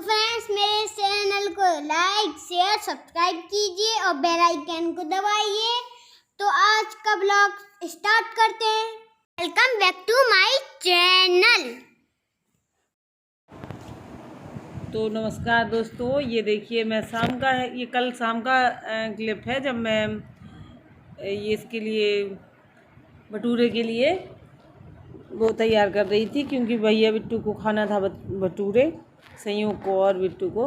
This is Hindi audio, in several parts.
फ्रेंड्स, मेरे चैनल को लाइक शेयर सब्सक्राइब कीजिए और बेल आइकन को दबाइए। तो आज का ब्लॉग स्टार्ट करते हैं। Welcome back to my channel. तो नमस्कार दोस्तों, ये देखिए मैं शाम का है, ये कल शाम का क्लिप है जब मैं ये इसके लिए भटूरे के लिए वो तैयार कर रही थी, क्योंकि भैया बिट्टू को खाना था भटूरे, सईयों को और बिट्टू को।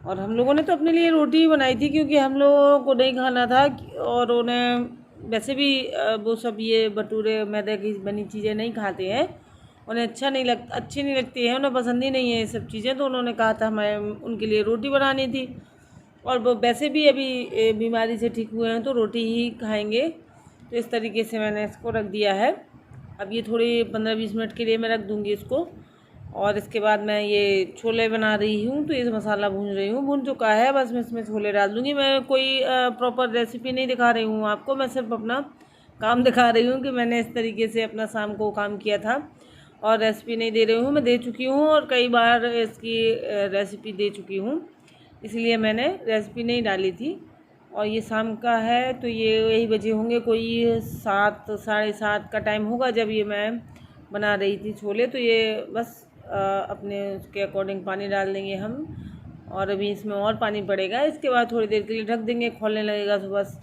और हम लोगों ने तो अपने लिए रोटी ही बनाई थी, क्योंकि हम लोगों को नहीं खाना था। और उन्हें वैसे भी वो सब ये भटूरे मैदे की बनी चीज़ें नहीं खाते हैं, उन्हें अच्छी नहीं लगती है, उन्हें पसंद ही नहीं है ये सब चीज़ें। तो उन्होंने कहा था हमें उनके लिए रोटी बनानी थी, और वो वैसे भी अभी बीमारी से ठीक हुए हैं तो रोटी ही खाएंगे। तो इस तरीके से मैंने इसको रख दिया है। अब ये थोड़ी 15-20 मिनट के लिए मैं रख दूँगी इसको, और इसके बाद मैं ये छोले बना रही हूँ। तो ये मसाला भून रही हूँ, भून चुका है, बस मैं इसमें छोले डाल दूँगी। मैं कोई प्रॉपर रेसिपी नहीं दिखा रही हूँ आपको, मैं सिर्फ अपना काम दिखा रही हूँ कि मैंने इस तरीके से अपना शाम को काम किया था। और रेसिपी नहीं दे रही हूँ, मैं दे चुकी हूँ और कई बार इसकी रेसिपी दे चुकी हूँ, इसलिए मैंने रेसिपी नहीं डाली थी। और ये शाम का है, तो ये यही बजे होंगे, कोई 7 साढ़े 7 का टाइम होगा जब ये मैं बना रही थी छोले। तो ये बस अपने उसके अकॉर्डिंग पानी डाल देंगे हम, और अभी इसमें और पानी पड़ेगा। इसके बाद थोड़ी देर के लिए ढक देंगे, खोलने लगेगा तो बस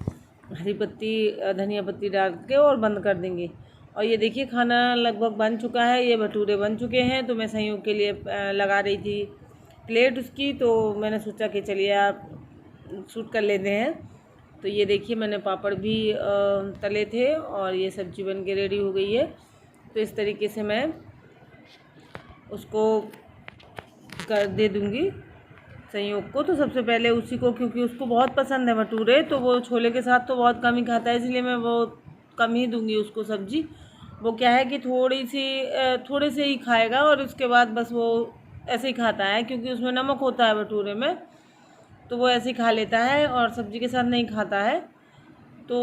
हरी पत्ती धनिया पत्ती डाल के और बंद कर देंगे। और ये देखिए खाना लगभग बन चुका है, ये भटूरे बन चुके हैं। तो मैं सईयों के लिए लगा रही थी प्लेट उसकी, तो मैंने सोचा कि चलिए आप शूट कर लेते हैं। तो ये देखिए मैंने पापड़ भी तले थे, और ये सब्जी बन के रेडी हो गई है। तो इस तरीके से मैं उसको कर दे दूँगी संयोग को। तो सबसे पहले उसी को, क्योंकि उसको बहुत पसंद है भटूरे, तो वो छोले के साथ तो बहुत कम ही खाता है, इसलिए मैं वो कम ही दूँगी उसको सब्जी। वो क्या है कि थोड़े से ही खाएगा, और उसके बाद बस वो ऐसे ही खाता है, क्योंकि उसमें नमक होता है भटूरे में, तो वो ऐसे ही खा लेता है और सब्जी के साथ नहीं खाता है। तो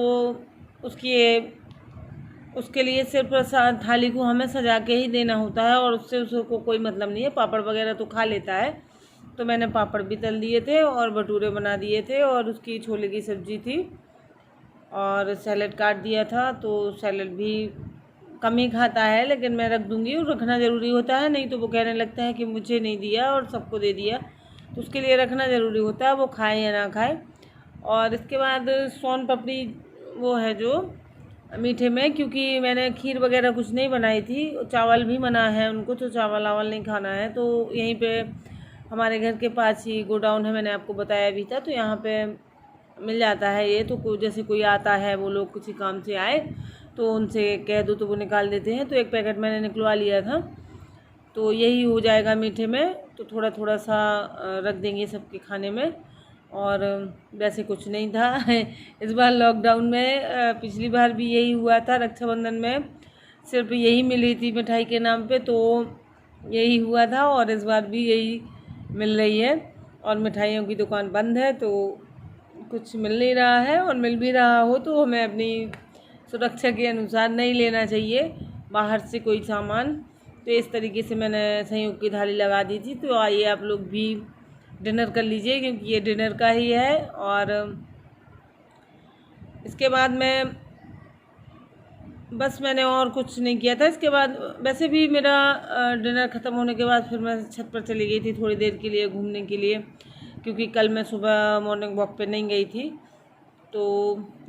उसके लिए सिर्फ थाली को हमें सजा के ही देना होता है, और उससे उसको कोई मतलब नहीं है। पापड़ वगैरह तो खा लेता है। तो मैंने पापड़ भी तल दिए थे और भटूरे बना दिए थे, और उसकी छोले की सब्ज़ी थी, और सैलेड काट दिया था। तो सैलेड भी कम ही खाता है, लेकिन मैं रख दूँगी, और रखना ज़रूरी होता है, नहीं तो वो कहने लगता है कि मुझे नहीं दिया और सबको दे दिया। तो उसके लिए रखना ज़रूरी होता है, वो खाए या ना खाए। और इसके बाद सोन पापड़ी वो है जो मीठे में, क्योंकि मैंने खीर वगैरह कुछ नहीं बनाई थी, चावल भी मना है उनको, तो चावल वावल नहीं खाना है। तो यहीं पे हमारे घर के पास ही गोडाउन है, मैंने आपको बताया भी था, तो यहाँ पे मिल जाता है ये। तो जैसे कोई आता है, वो लोग किसी काम से आए तो उनसे कह दो तो वो निकाल देते हैं। तो एक पैकेट मैंने निकलवा लिया था, तो यही हो जाएगा मीठे में। तो थोड़ा थोड़ा सा रख देंगे सबके खाने में, और वैसे कुछ नहीं था इस बार लॉकडाउन में। पिछली बार भी यही हुआ था, रक्षाबंधन में सिर्फ यही मिली थी मिठाई के नाम पे, तो यही हुआ था, और इस बार भी यही मिल रही है। और मिठाइयों की दुकान बंद है, तो कुछ मिल नहीं रहा है, और मिल भी रहा हो तो हमें अपनी सुरक्षा के अनुसार नहीं लेना चाहिए बाहर से कोई सामान। तो इस तरीके से मैंने संयोग की थाली लगा दी थी। तो आइए आप लोग भी डिनर कर लीजिए, क्योंकि ये डिनर का ही है। और इसके बाद बस मैंने और कुछ नहीं किया था। इसके बाद वैसे भी मेरा डिनर ख़त्म होने के बाद फिर मैं छत पर चली गई थी थोड़ी देर के लिए घूमने के लिए, क्योंकि कल मैं सुबह मॉर्निंग वॉक पे नहीं गई थी। तो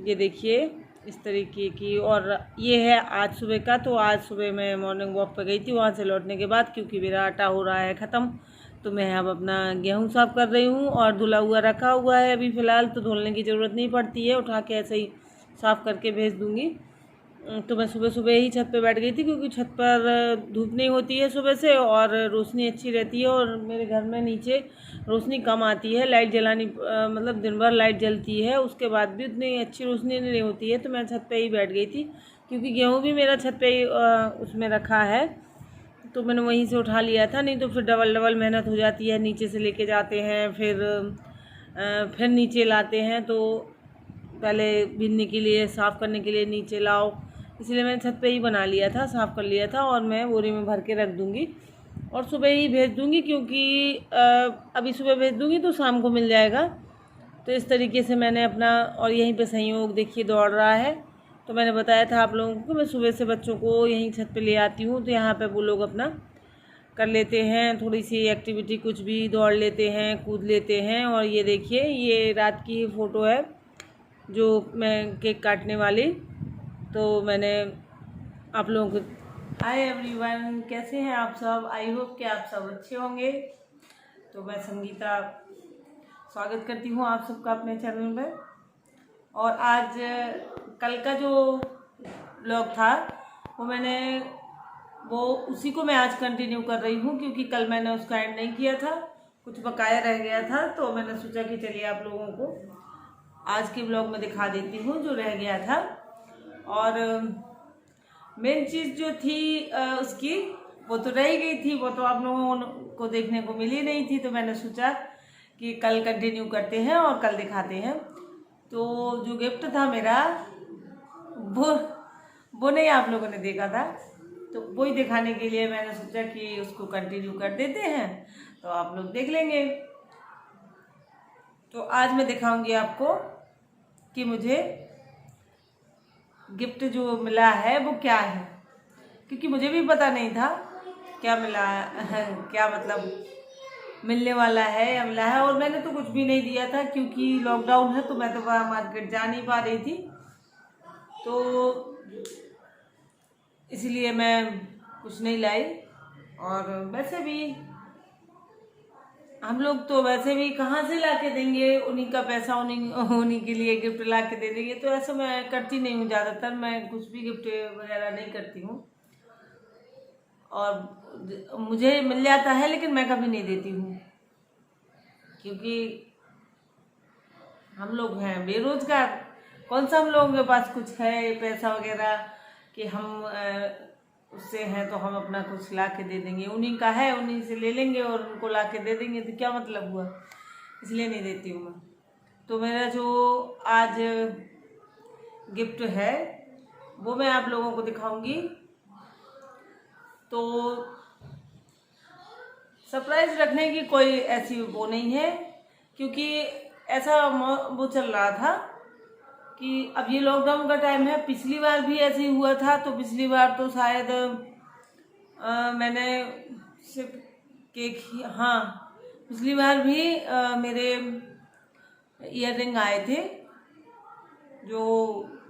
ये देखिए इस तरीके की, और ये है आज सुबह का। तो आज सुबह मैं मॉर्निंग वॉक पे गई थी, वहाँ से लौटने के बाद क्योंकि मेरा आटा हो रहा है ख़त्म, तो मैं अब अपना गेहूँ साफ़ कर रही हूँ। और धुला हुआ रखा हुआ है अभी फ़िलहाल, तो धुलने की ज़रूरत नहीं पड़ती है, उठा के ऐसे ही साफ़ करके भेज दूँगी। तो मैं सुबह सुबह ही छत पे बैठ गई थी, क्योंकि छत पर धूप नहीं होती है सुबह से, और रोशनी अच्छी रहती है। और मेरे घर में नीचे रोशनी कम आती है, लाइट जलानी मतलब दिन भर लाइट जलती है, उसके बाद भी उतनी अच्छी रोशनी नहीं होती है। तो मैं छत पे ही बैठ गई थी, क्योंकि गेहूँ भी मेरा छत पे ही उसमें रखा है, तो मैंने वहीं से उठा लिया था। नहीं तो फिर डबल मेहनत हो जाती है, नीचे से लेके जाते हैं, फिर नीचे लाते हैं, तो पहले बीनने के लिए साफ़ करने के लिए नीचे लाओ, इसलिए मैंने छत पे ही बना लिया था, साफ़ कर लिया था, और मैं बोरी में भर के रख दूँगी। और सुबह ही भेज दूँगी, क्योंकि अभी सुबह भेज दूँगी तो शाम को मिल जाएगा। तो इस तरीके से मैंने अपना, और यहीं पे संयोग देखिए दौड़ रहा है। तो मैंने बताया था आप लोगों को कि मैं सुबह से बच्चों को यहीं छत पे ले आती हूँ, तो यहाँ पे वो लोग अपना कर लेते हैं, थोड़ी सी एक्टिविटी, कुछ भी दौड़ लेते हैं, कूद लेते हैं। और ये देखिए, ये रात की फ़ोटो है जो मैं केक काटने वाली, तो मैंने आप लोगों को। हाय एवरीवन, कैसे हैं आप सब? आई होप कि आप सब अच्छे होंगे। तो मैं संगीता स्वागत करती हूँ आप सबका अपने चैनल में। और आज कल का जो व्लॉग था वो उसी को मैं आज कंटिन्यू कर रही हूँ, क्योंकि कल मैंने उसका एंड नहीं किया था, कुछ बकाया रह गया था। तो मैंने सोचा कि चलिए आप लोगों को आज के व्लॉग में दिखा देती हूँ जो रह गया था। और मेन चीज़ जो थी उसकी, वो तो रह गई थी, वो तो आप लोगों को देखने को मिली नहीं थी। तो मैंने सोचा कि कल कंटिन्यू करते हैं और कल दिखाते हैं। तो जो गिफ्ट था मेरा वो नहीं आप लोगों ने देखा था, तो वही दिखाने के लिए मैंने सोचा कि उसको कंटिन्यू कर देते हैं, तो आप लोग देख लेंगे। तो आज मैं दिखाऊंगी आपको कि मुझे गिफ्ट जो मिला है वो क्या है, क्योंकि मुझे भी पता नहीं था क्या मिला है, क्या मतलब मिलने वाला है या मिला है। और मैंने तो कुछ भी नहीं दिया था, क्योंकि लॉकडाउन है तो मैं तो वहाँ मार्केट जा नहीं पा रही थी, तो इसलिए मैं कुछ नहीं लाई। और वैसे भी हम लोग तो वैसे भी कहाँ से ला के देंगे, उन्हीं का पैसा उन्हीं के लिए गिफ्ट ला के दे देंगे। तो ऐसा मैं करती नहीं हूँ, ज़्यादातर मैं कुछ भी गिफ्ट वगैरह नहीं करती हूँ। और मुझे मिल जाता है लेकिन मैं कभी नहीं देती हूँ, क्योंकि हम लोग हैं बेरोजगार, कौन सा हम लोगों के पास कुछ है पैसा वगैरह कि हम उससे हैं तो हम अपना कुछ ला के दे देंगे। उन्हीं का है, उन्हीं से ले लेंगे और उनको ला के दे देंगे, तो क्या मतलब हुआ, इसलिए नहीं देती हूँ मैं। तो मेरा जो आज गिफ्ट है वो मैं आप लोगों को दिखाऊंगी। तो सरप्राइज रखने की कोई ऐसी वो नहीं है, क्योंकि ऐसा वो चल रहा था कि अब ये लॉकडाउन का टाइम है। पिछली बार भी ऐसे ही हुआ था, तो पिछली बार तो शायद मैंने सिर्फ केक ही, हाँ पिछली बार भी मेरे ईयररिंग आए थे, जो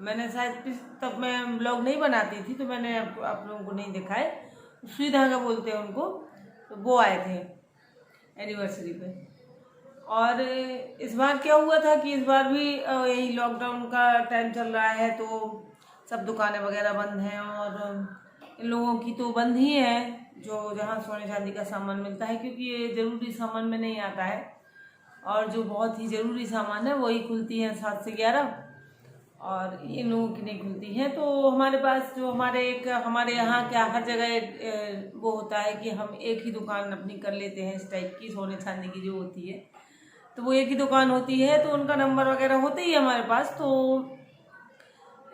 मैंने शायद तब मैं ब्लॉग नहीं बनाती थी, तो मैंने आप लोगों को नहीं दिखाए। सुई धागा बोलते हैं उनको, तो वो आए थे एनिवर्सरी पे। और इस बार क्या हुआ था कि इस बार भी यही लॉकडाउन का टाइम चल रहा है, तो सब दुकानें वगैरह बंद हैं। और इन लोगों की तो बंद ही है जो जहाँ सोने चांदी का सामान मिलता है, क्योंकि ये ज़रूरी सामान में नहीं आता है। और जो बहुत ही ज़रूरी सामान है वही खुलती है 7 से 11, और इन लोगों की नहीं खुलती है। तो हमारे पास जो हमारे यहाँ क्या हर जगह वो होता है कि हम एक ही दुकान अपनी कर लेते हैं, इस टाइप की सोने चांदी की जो होती है, तो वो एक ही दुकान होती है। तो उनका नंबर वगैरह होते ही हमारे पास, तो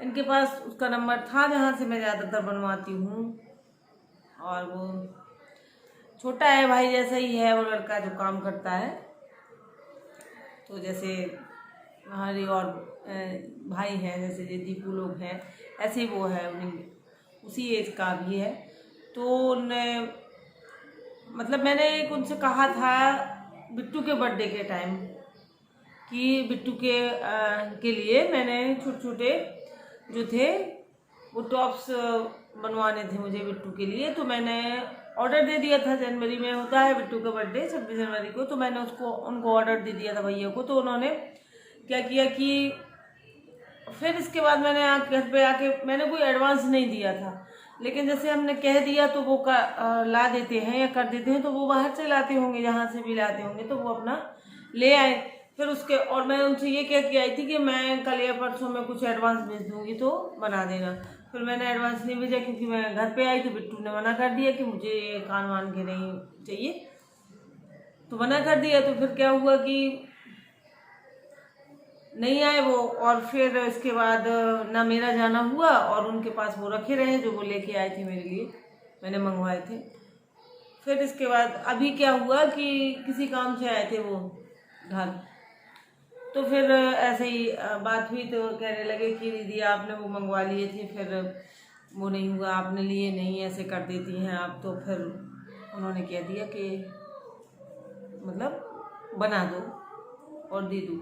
इनके पास उसका नंबर था जहाँ से मैं ज़्यादातर बनवाती हूँ। और वो छोटा है भाई जैसा ही है, वो लड़का जो काम करता है, तो जैसे हमारे और भाई हैं, जैसे ये दीपू लोग हैं, ऐसे ही वो है, उसी एज का भी है। तो मतलब मैंने उनसे कहा था बिट्टू के बर्थडे के टाइम कि बिट्टू के लिए मैंने छोटे छोटे जो थे वो टॉप्स बनवाने थे मुझे बिट्टू के लिए। तो मैंने ऑर्डर दे दिया था, जनवरी में होता है बिट्टू का बर्थडे 26 जनवरी को, तो मैंने उनको ऑर्डर दे दिया था भैया को। तो उन्होंने क्या किया कि फिर इसके बाद मैंने घर पे आके मैंने कोई एडवांस नहीं दिया था, लेकिन जैसे हमने कह दिया तो वो ला देते हैं या कर देते हैं, तो वो बाहर से लाते होंगे, जहाँ से भी लाते होंगे, तो वो अपना ले आए। फिर उसके और मैं उनसे ये कह के आई थी कि मैं कल या परसों में कुछ एडवांस भेज दूंगी तो बना देना। फिर मैंने एडवांस नहीं भेजा, क्योंकि मैं घर पे आई तो बिट्टू ने मना कर दिया कि मुझे कान वान के नहीं चाहिए, तो मना कर दिया। तो फिर क्या हुआ कि नहीं आए वो, और फिर इसके बाद ना मेरा जाना हुआ और उनके पास वो रखे रहे जो वो लेके आए थे मेरे लिए, मैंने मंगवाए थे। फिर इसके बाद अभी क्या हुआ कि किसी काम से आए थे वो घर, तो फिर ऐसे ही बात हुई तो कहने लगे कि दीदी आपने वो मंगवा लिए थे, फिर वो नहीं हुआ, आपने लिए नहीं, ऐसे कर देती हैं आप। तो फिर उन्होंने कह दिया कि मतलब बना दो और दे दो,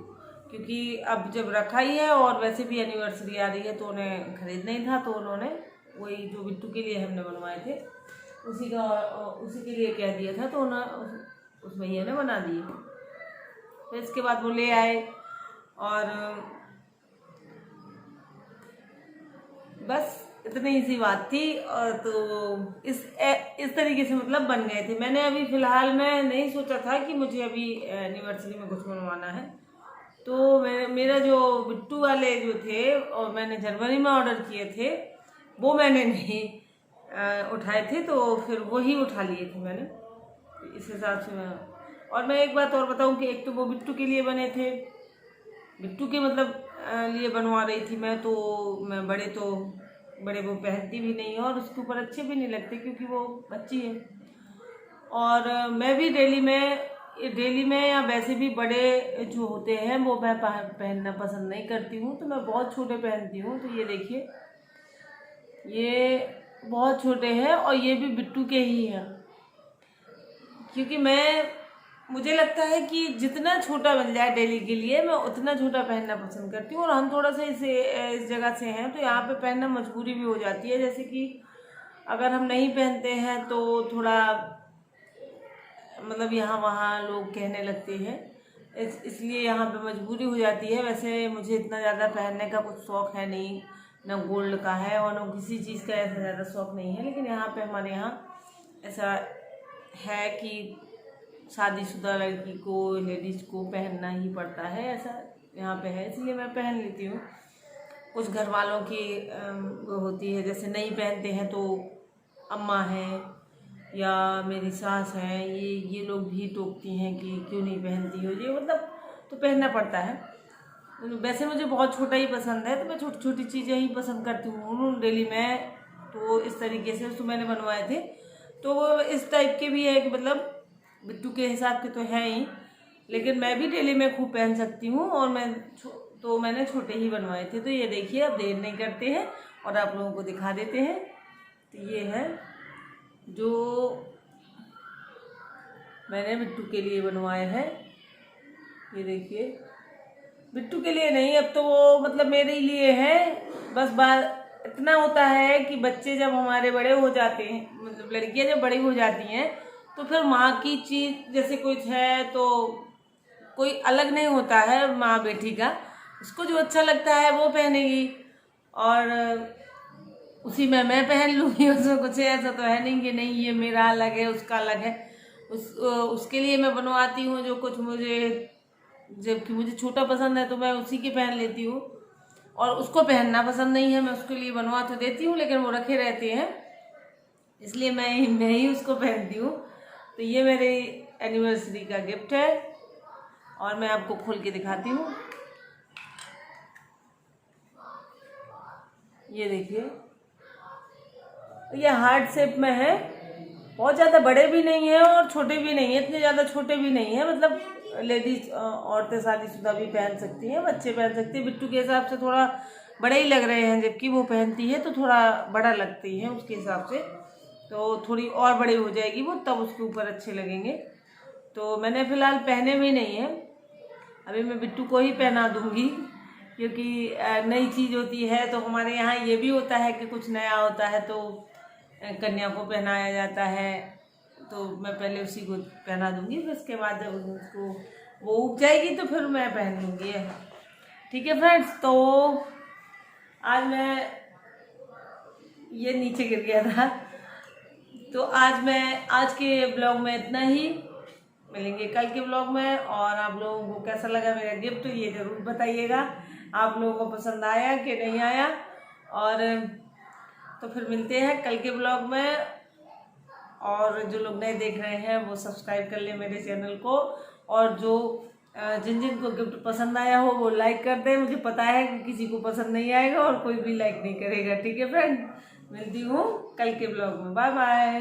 क्योंकि अब जब रखा ही है और वैसे भी एनिवर्सरी आ रही है तो उन्हें खरीदना ही था, तो उन्होंने वही जो बिट्टू के लिए हमने बनवाए थे उसी के लिए कह दिया था, तो उन्हें उस भैया ने बना दिए। फिर इसके बाद वो ले आए और बस इतनी ही सी बात थी। और तो इस तरीके से मतलब बन गए थे। मैंने अभी फ़िलहाल मैं नहीं सोचा था कि मुझे अभी एनिवर्सरी में कुछ बनवाना है, तो मेरा जो बिट्टू वाले जो थे और मैंने जनवरी में ऑर्डर किए थे वो मैंने नहीं उठाए थे, तो फिर वही उठा लिए थे मैंने इस हिसाब से। और मैं एक बात और बताऊं कि एक तो वो बिट्टू के लिए बने थे, बिट्टू के मतलब लिए बनवा रही थी मैं, तो मैं बड़े वो पहनती भी नहीं है और उसके ऊपर अच्छे भी नहीं लगते क्योंकि वो बच्ची है। और मैं भी डेली में या वैसे भी बड़े जो होते हैं वो मैं पहनना पसंद नहीं करती हूँ, तो मैं बहुत छोटे पहनती हूँ। तो ये देखिए, ये बहुत छोटे हैं और ये भी बिट्टू के ही हैं, क्योंकि मुझे लगता है कि जितना छोटा बन जाए डेली के लिए मैं उतना छोटा पहनना पसंद करती हूँ। और हम थोड़ा सा इस जगह से हैं तो यहाँ पे पहनना मजबूरी भी हो जाती है, जैसे कि अगर हम नहीं पहनते हैं तो थोड़ा मतलब यहाँ वहाँ लोग कहने लगते हैं, इसलिए यहाँ पे मजबूरी हो जाती है। वैसे मुझे इतना ज़्यादा पहनने का कुछ शौक़ है नहीं, ना गोल्ड का है और ना किसी चीज़ का ऐसा ज़्यादा शौक़ नहीं है, लेकिन यहाँ पे हमारे यहाँ ऐसा है कि शादीशुदा लड़की को, लेडीज़ को पहनना ही पड़ता है, ऐसा यहाँ पे है, इसलिए मैं पहन लेती हूँ। कुछ घर वालों की वो होती है, जैसे नहीं पहनते हैं तो अम्मा है या मेरी सास है, ये लोग भी टोकती हैं कि क्यों नहीं पहनती हो, ये मतलब तो पहनना पड़ता है। वैसे मुझे बहुत छोटा ही पसंद है, तो मैं छोटी छोटी चीज़ें ही पसंद करती हूँ डेली में। तो इस तरीके से उसको मैंने बनवाए थे, तो वो इस टाइप के भी है कि मतलब बिट्टू के हिसाब के तो है ही, लेकिन मैं भी डेली में खूब पहन सकती हूँ। और मैंने छोटे ही बनवाए थे। तो ये देखिए, अब देर नहीं करते हैं और आप लोगों को दिखा देते हैं। तो ये है जो मैंने बिट्टू के लिए बनवाए हैं, ये देखिए। बिट्टू के लिए नहीं, अब तो वो मतलब मेरे ही लिए है। बस बात इतना होता है कि बच्चे जब हमारे बड़े हो जाते हैं, मतलब लड़कियां जब बड़ी हो जाती हैं, तो फिर माँ की चीज़ जैसे कुछ है तो कोई अलग नहीं होता है माँ बेटी का, उसको जो अच्छा लगता है वो पहनेगी और उसी में मैं पहन लूँगी। उसमें कुछ ऐसा तो है नहीं कि नहीं ये मेरा अलग है उसका अलग है। उसके लिए मैं बनवाती हूँ जो कुछ मुझे, जबकि मुझे छोटा पसंद है तो मैं उसी के पहन लेती हूँ, और उसको पहनना पसंद नहीं है। मैं उसके लिए बनवा तो देती हूँ लेकिन वो रखे रहते हैं, इसलिए मैं ही उसको पहनती हूँ। तो ये मेरे एनिवर्सरी का गिफ्ट है और मैं आपको खोल के दिखाती हूँ। ये देखिए, ये हार्ट शेप में है, बहुत ज़्यादा बड़े भी नहीं है और छोटे भी नहीं है, इतने ज़्यादा छोटे भी नहीं है, मतलब लेडीज औरतें शादीशुदा भी पहन सकती हैं, बच्चे पहन सकते हैं। बिट्टू के हिसाब से थोड़ा बड़े ही लग रहे हैं, जबकि वो पहनती है तो थोड़ा बड़ा लगती है उसके हिसाब से, तो थोड़ी और बड़ी हो जाएगी वो, तब उसके ऊपर अच्छे लगेंगे। तो मैंने फ़िलहाल पहने भी नहीं है, अभी मैं बिट्टू को ही पहना दूँगी, क्योंकि नई चीज़ होती है। तो हमारे यहाँ ये भी होता है कि कुछ नया होता है तो कन्या को पहनाया जाता है, तो मैं पहले उसी को पहना दूँगी, फिर उसके बाद जब उसको वो उग जाएगी तो फिर मैं पहन लूँगी। ठीक है फ्रेंड्स, तो आज मैं, ये नीचे गिर गया था, तो आज के ब्लॉग में इतना ही। मिलेंगे कल के ब्लॉग में, और आप लोगों को कैसा लगा मेरा गिफ्ट ये ज़रूर बताइएगा, आप लोगों को पसंद आया कि नहीं आया। और तो फिर मिलते हैं कल के ब्लॉग में, और जो लोग नए देख रहे हैं वो सब्सक्राइब कर लें मेरे चैनल को, और जो जिन को गिफ्ट पसंद आया हो वो लाइक कर दें। मुझे पता है कि किसी को पसंद नहीं आएगा और कोई भी लाइक नहीं करेगा। ठीक है फ्रेंड, मिलती हूँ कल के ब्लॉग में, बाय बाय।